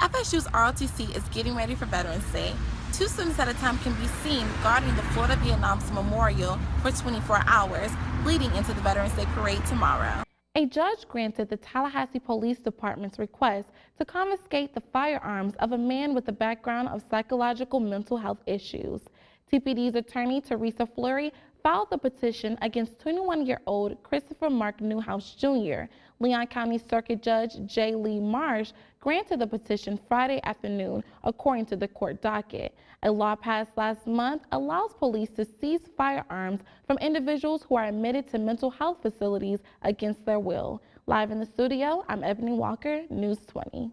FSU's ROTC is getting ready for Veterans Day. 2 students at a time can be seen guarding the Florida Vietnam's memorial for 24 hours, leading into the Veterans Day parade tomorrow. A judge granted the Tallahassee Police Department's request to confiscate the firearms of a man with a background of psychological mental health issues. TPD's attorney, Teresa Fleury, filed the petition against 21-year-old Christopher Mark Newhouse Jr. Leon County Circuit Judge J. Lee Marsh granted the petition Friday afternoon, according to the court docket. A law passed last month allows police to seize firearms from individuals who are admitted to mental health facilities against their will. Live in the studio, I'm Ebony Walker, News 20.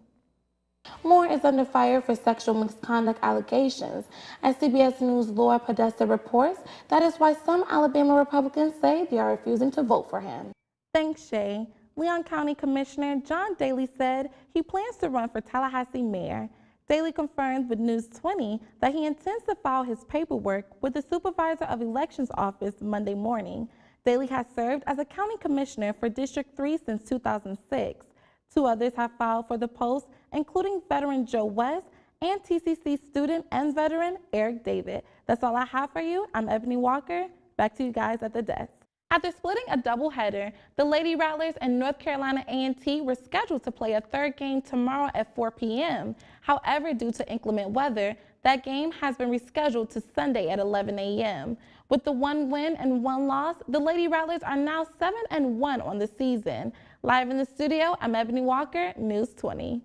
Moore is under fire for sexual misconduct allegations. As CBS News' Laura Podesta reports, that is why some Alabama Republicans say they are refusing to vote for him. Thanks, Shay. Leon County Commissioner John Daly said he plans to run for Tallahassee mayor. Daly confirmed with News 20 that he intends to file his paperwork with the Supervisor of Elections office Monday morning. Daly has served as a county commissioner for District 3 since 2006. 2 others have filed for the post, including veteran Joe West and TCC student and veteran Eric David. That's all I have for you. I'm Ebony Walker. Back to you guys at the desk. After splitting a doubleheader, the Lady Rattlers and North Carolina A&T were scheduled to play a third game tomorrow at 4 p.m. However, due to inclement weather, that game has been rescheduled to Sunday at 11 a.m. With the 1 win and 1 loss, the Lady Rattlers are now 7-1 on the season. Live in the studio, I'm Ebony Walker, News 20.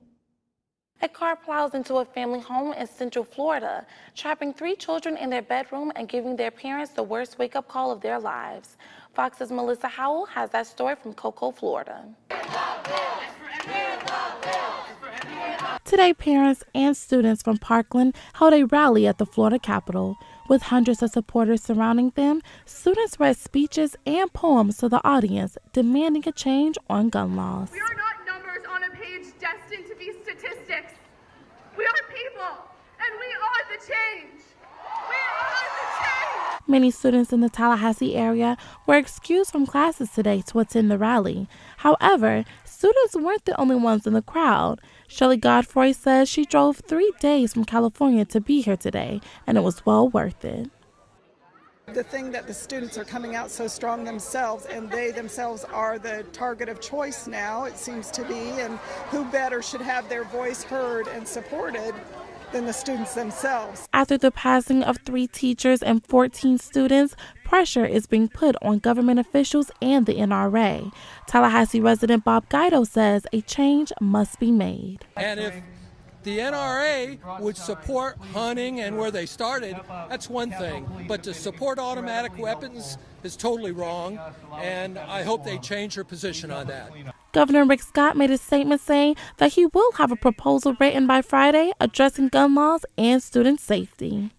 A car plows into a family home in Central Florida, trapping 3 children in their bedroom and giving their parents the worst wake-up call of their lives. Fox's Melissa Howell has that story from Cocoa, Florida. Today, parents and students from Parkland held a rally at the Florida Capitol. With hundreds of supporters surrounding them, students read speeches and poems to the audience, demanding a change on gun laws. We are not numbers on a page destined to be statistics. We are people, and we are the change. We are the change. Many students in the Tallahassee area were excused from classes today to attend the rally. However, students weren't the only ones in the crowd. Shelley Godfrey says she drove 3 days from California to be here today, and it was well worth it. The thing that the students are coming out so strong themselves, and they themselves are the target of choice now, it seems to be, and who better should have their voice heard and supported than the students themselves. After the passing of 3 teachers and 14 students, pressure is being put on government officials and the NRA. Tallahassee resident Bob Guido says a change must be made. And if the NRA would support hunting and where they started, that's one thing. But to support automatic weapons is totally wrong, and I hope they change their position on that. Governor Rick Scott made a statement saying that he will have a proposal written by Friday addressing gun laws and student safety.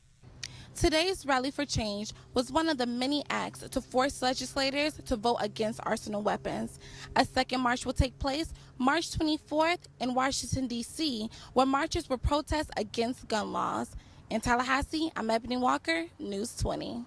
Today's Rally for Change was one of the many acts to force legislators to vote against arsenal weapons. A second march will take place March 24th in Washington, D.C., where marchers will protest against gun laws. In Tallahassee, I'm Ebony Walker, News 20.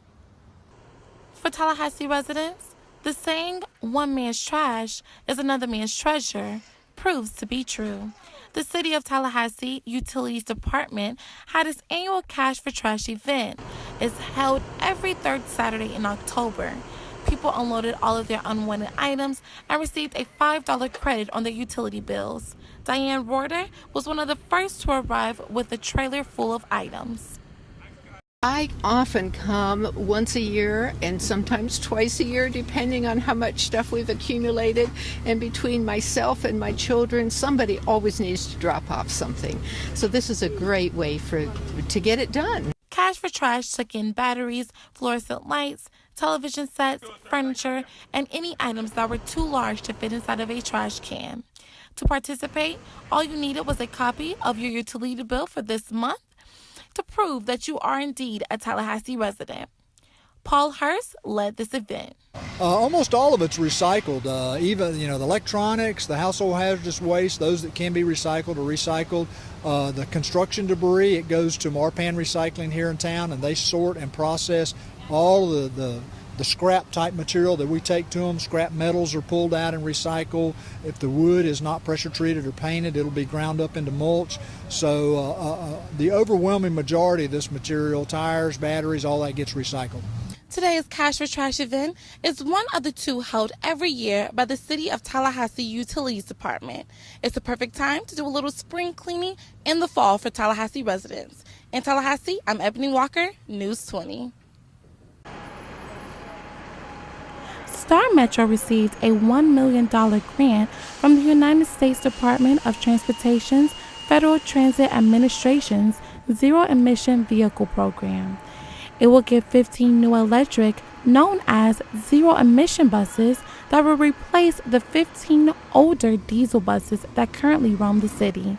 For Tallahassee residents, the saying, "one man's trash is another man's treasure," proves to be true. The City of Tallahassee Utilities Department had its annual Cash for Trash event. It's held every 3rd Saturday in October. People unloaded all of their unwanted items and received a $5 credit on their utility bills. Diane Rorter was one of the first to arrive with a trailer full of items. I often come once a year and sometimes twice a year, depending on how much stuff we've accumulated. And between myself and my children, somebody always needs to drop off something. So this is a great way to get it done. Cash for Trash took in batteries, fluorescent lights, television sets, furniture, and any items that were too large to fit inside of a trash can. To participate, all you needed was a copy of your utility bill for this month to prove that you are indeed a Tallahassee resident. Paul Hurst led this event. Almost all of it's recycled. Even the electronics, the household hazardous waste, those that can be recycled are recycled. The construction debris, it goes to Marpan Recycling here in town, and they sort and process all the the scrap type material that we take to them. Scrap metals are pulled out and recycled. If the wood is not pressure treated or painted, it'll be ground up into mulch. So the overwhelming majority of this material, tires, batteries, all that gets recycled. Today's Cash for Trash event is one of the two held every year by the City of Tallahassee Utilities Department. It's the perfect time to do a little spring cleaning in the fall for Tallahassee residents. In Tallahassee, I'm Ebony Walker, News 20. Star Metro received a $1 million grant from the United States Department of Transportation's Federal Transit Administration's Zero Emission Vehicle Program. It will give 15 new electric, known as zero-emission buses that will replace the 15 older diesel buses that currently roam the city.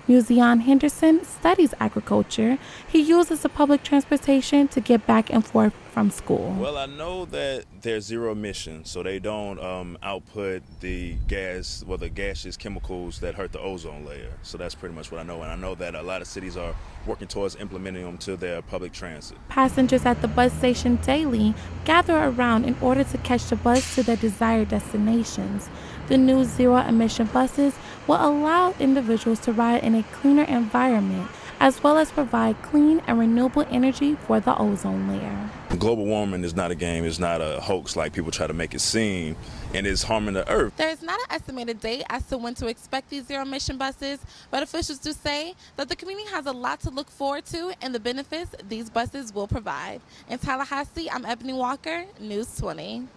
Muzion Henderson studies agriculture. He uses the public transportation to get back and forth from school. Well, I know that they're zero emission, so they don't output the gas, well, the gaseous chemicals that hurt the ozone layer. So that's pretty much what I know. And I know that a lot of cities are working towards implementing them to their public transit. Passengers at the bus station daily gather around in order to catch the bus to their desired destinations. The new zero-emission buses will allow individuals to ride in a cleaner environment, as well as provide clean and renewable energy for the ozone layer. Global warming is not a game, it's not a hoax like people try to make it seem, and it's harming the earth. There is not an estimated date as to when to expect these zero-emission buses, but officials do say that the community has a lot to look forward to and the benefits these buses will provide. In Tallahassee, I'm Ebony Walker, News 20.